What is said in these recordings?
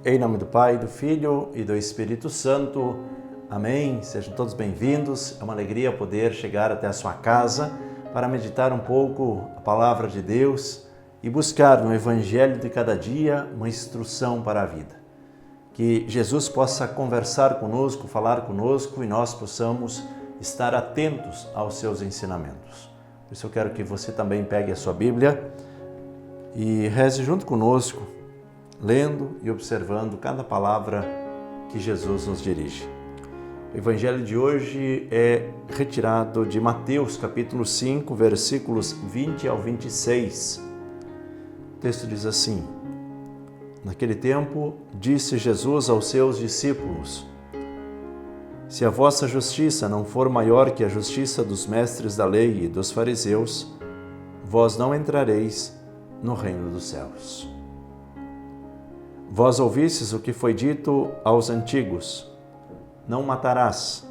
Em nome do Pai, do Filho e do Espírito Santo. Amém. Sejam todos bem-vindos. É uma alegria poder chegar até a sua casa para meditar um pouco a palavra de Deus e buscar no Evangelho de cada dia uma instrução para a vida. Que Jesus possa conversar conosco, falar conosco e nós possamos estar atentos aos seus ensinamentos. Por isso eu quero que você também pegue a sua Bíblia e reze junto conosco, lendo e observando cada palavra que Jesus nos dirige. O Evangelho de hoje é retirado de Mateus, capítulo 5, versículos 20 ao 26. O texto diz assim: Naquele tempo, disse Jesus aos seus discípulos: Se a vossa justiça não for maior que a justiça dos mestres da lei e dos fariseus, vós não entrareis no reino dos céus. Vós ouvistes o que foi dito aos antigos: não matarás.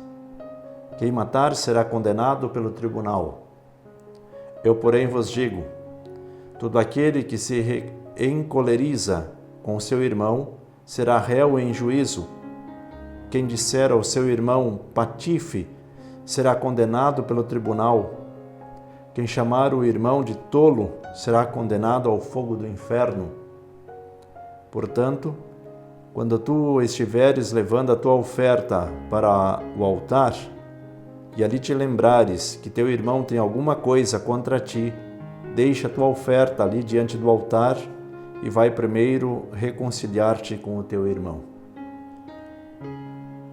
Quem matar será condenado pelo tribunal. Eu, porém, vos digo: todo aquele que se encoleriza com seu irmão será réu em juízo. Quem disser ao seu irmão patife será condenado pelo tribunal. Quem chamar o irmão de tolo será condenado ao fogo do inferno. Portanto, quando tu estiveres levando a tua oferta para o altar, e ali te lembrares que teu irmão tem alguma coisa contra ti, deixa a tua oferta ali diante do altar e vai primeiro reconciliar-te com o teu irmão.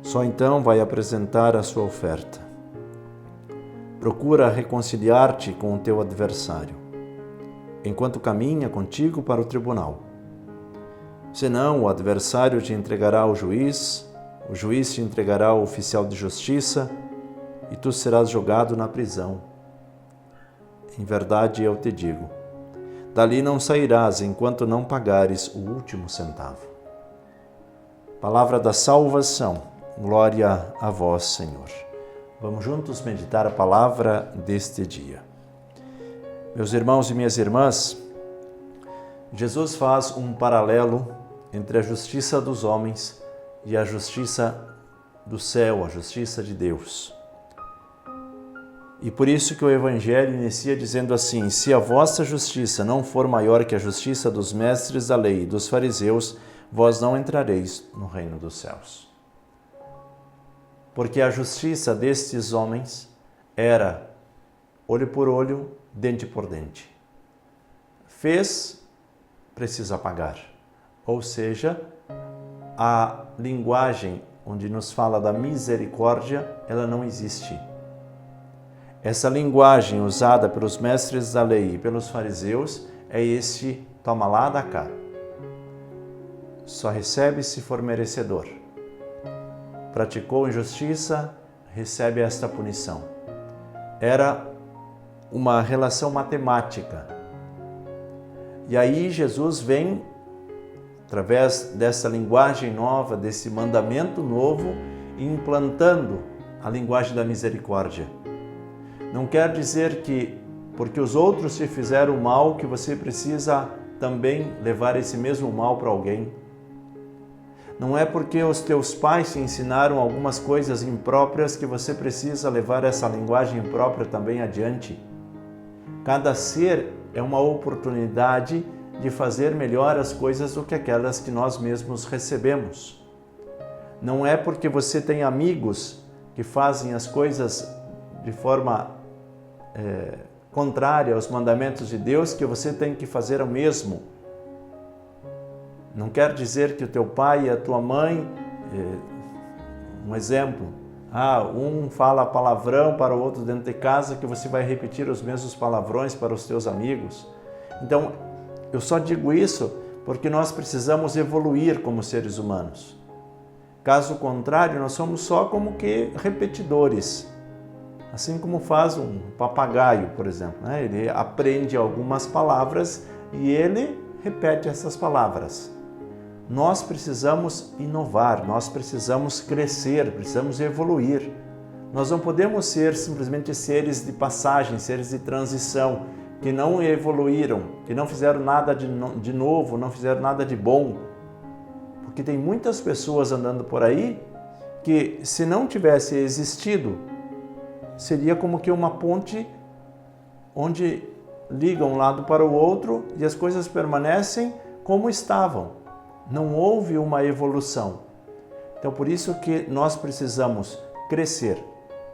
Só então vai apresentar a sua oferta. Procura reconciliar-te com o teu adversário, enquanto caminha contigo para o tribunal. Senão, o adversário te entregará ao juiz, o juiz te entregará ao oficial de justiça e tu serás jogado na prisão. Em verdade, eu te digo, dali não sairás enquanto não pagares o último centavo. Palavra da salvação, glória a vós, Senhor. Vamos juntos meditar a palavra deste dia. Meus irmãos e minhas irmãs, Jesus faz um paralelo entre a justiça dos homens e a justiça do céu, a justiça de Deus. E por isso que o Evangelho inicia dizendo assim: se a vossa justiça não for maior que a justiça dos mestres da lei e dos fariseus, vós não entrareis no reino dos céus. Porque a justiça destes homens era olho por olho, dente por dente. Fez, precisa pagar. Ou seja, a linguagem onde nos fala da misericórdia, ela não existe. Essa linguagem usada pelos mestres da lei e pelos fariseus é esse toma lá, dá cá. Só recebe se for merecedor. Praticou injustiça, recebe esta punição. Era uma relação matemática. E aí Jesus vem, através dessa linguagem nova, desse mandamento novo, implantando a linguagem da misericórdia. Não quer dizer que, porque os outros te fizeram mal, que você precisa também levar esse mesmo mal para alguém. Não é porque os teus pais te ensinaram algumas coisas impróprias que você precisa levar essa linguagem imprópria também adiante. Cada ser é uma oportunidade de fazer melhor as coisas do que aquelas que nós mesmos recebemos. Não é porque você tem amigos que fazem as coisas de forma contrária aos mandamentos de Deus que você tem que fazer o mesmo. Não quer dizer que o teu pai e a tua mãe, um exemplo, um fala palavrão para o outro dentro de casa, que você vai repetir os mesmos palavrões para os teus amigos. Então, eu só digo isso porque nós precisamos evoluir como seres humanos. Caso contrário, nós somos só como que repetidores. Assim como faz um papagaio, por exemplo, né? Ele aprende algumas palavras e ele repete essas palavras. Nós precisamos inovar, nós precisamos crescer, precisamos evoluir. Nós não podemos ser simplesmente seres de passagem, seres de transição, que não evoluíram, que não fizeram nada de novo, não fizeram nada de bom. Porque tem muitas pessoas andando por aí que, se não tivesse existido, seria como que uma ponte onde liga um lado para o outro e as coisas permanecem como estavam. Não houve uma evolução. Então, por isso que nós precisamos crescer,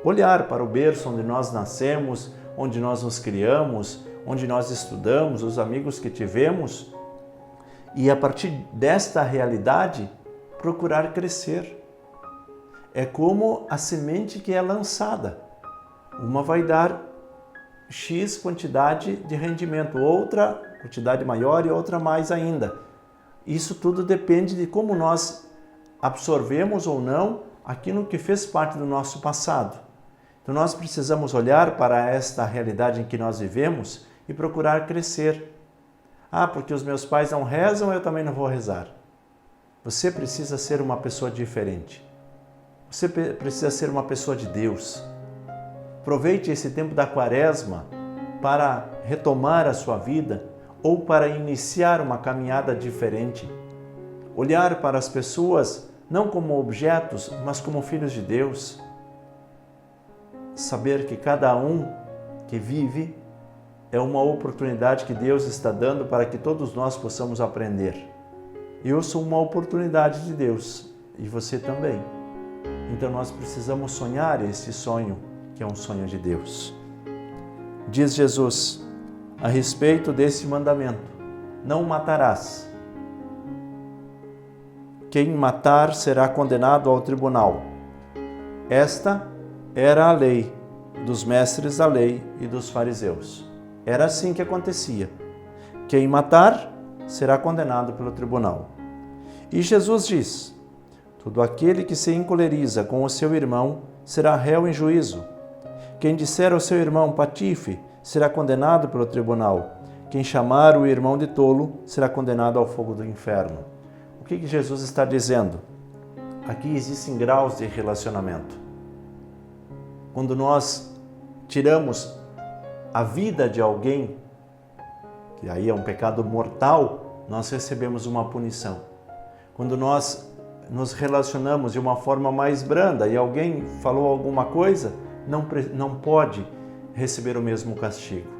olhar para o berço onde nós nascemos, onde nós nos criamos, onde nós estudamos, os amigos que tivemos, e a partir desta realidade, procurar crescer. É como a semente que é lançada. Uma vai dar X quantidade de rendimento, outra quantidade maior e outra mais ainda. Isso tudo depende de como nós absorvemos ou não aquilo que fez parte do nosso passado. Então nós precisamos olhar para esta realidade em que nós vivemos e procurar crescer. Ah, porque os meus pais não rezam, eu também não vou rezar. Você precisa ser uma pessoa diferente. Você precisa ser uma pessoa de Deus. Aproveite esse tempo da Quaresma para retomar a sua vida ou para iniciar uma caminhada diferente. Olhar para as pessoas não como objetos, mas como filhos de Deus. Saber que cada um que vive é uma oportunidade que Deus está dando para que todos nós possamos aprender. Eu sou uma oportunidade de Deus e você também. Então nós precisamos sonhar esse sonho, que é um sonho de Deus. Diz Jesus a respeito desse mandamento: não matarás. Quem matar será condenado ao tribunal. Esta era a lei dos mestres da lei e dos fariseus. Era assim que acontecia. Quem matar será condenado pelo tribunal. E Jesus diz: todo aquele que se encoleriza com o seu irmão será réu em juízo. Quem disser ao seu irmão patife será condenado pelo tribunal. Quem chamar o irmão de tolo será condenado ao fogo do inferno. O que Jesus está dizendo? Aqui existem graus de relacionamento. Quando nós tiramos a vida de alguém, que aí é um pecado mortal, nós recebemos uma punição. Quando nós nos relacionamos de uma forma mais branda e alguém falou alguma coisa, não pode receber o mesmo castigo.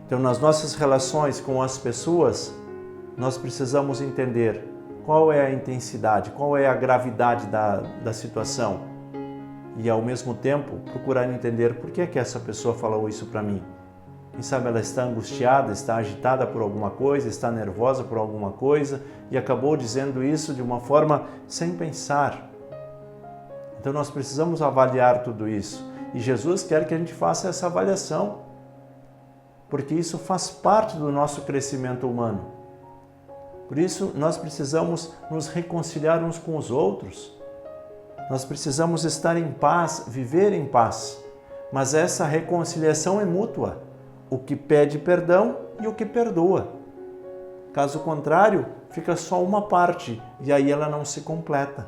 Então, nas nossas relações com as pessoas, nós precisamos entender qual é a intensidade, qual é a gravidade da situação e, ao mesmo tempo, procurar entender por que essa pessoa falou isso para mim. Quem sabe ela está angustiada, está agitada por alguma coisa, está nervosa por alguma coisa e acabou dizendo isso de uma forma sem pensar. Então nós precisamos avaliar tudo isso. E Jesus quer que a gente faça essa avaliação, porque isso faz parte do nosso crescimento humano. Por isso nós precisamos nos reconciliar uns com os outros. Nós precisamos estar em paz, viver em paz. Mas essa reconciliação é mútua. O que pede perdão e o que perdoa. Caso contrário, fica só uma parte e aí ela não se completa.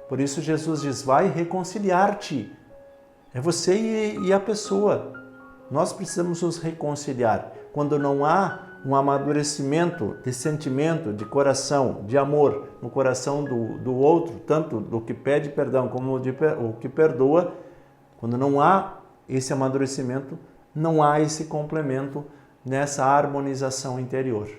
Por isso Jesus diz: vai reconciliar-te. É você e a pessoa. Nós precisamos nos reconciliar. Quando não há um amadurecimento de sentimento, de coração, de amor no coração do outro, tanto do que pede perdão como o que perdoa, quando não há esse amadurecimento, não há esse complemento nessa harmonização interior.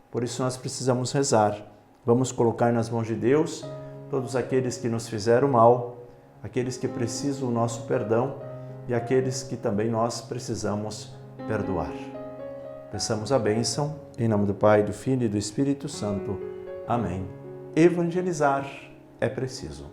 Por isso nós precisamos rezar. Vamos colocar nas mãos de Deus todos aqueles que nos fizeram mal, aqueles que precisam do nosso perdão e aqueles que também nós precisamos perdoar. Peçamos a bênção, em nome do Pai, do Filho e do Espírito Santo. Amém. Evangelizar é preciso.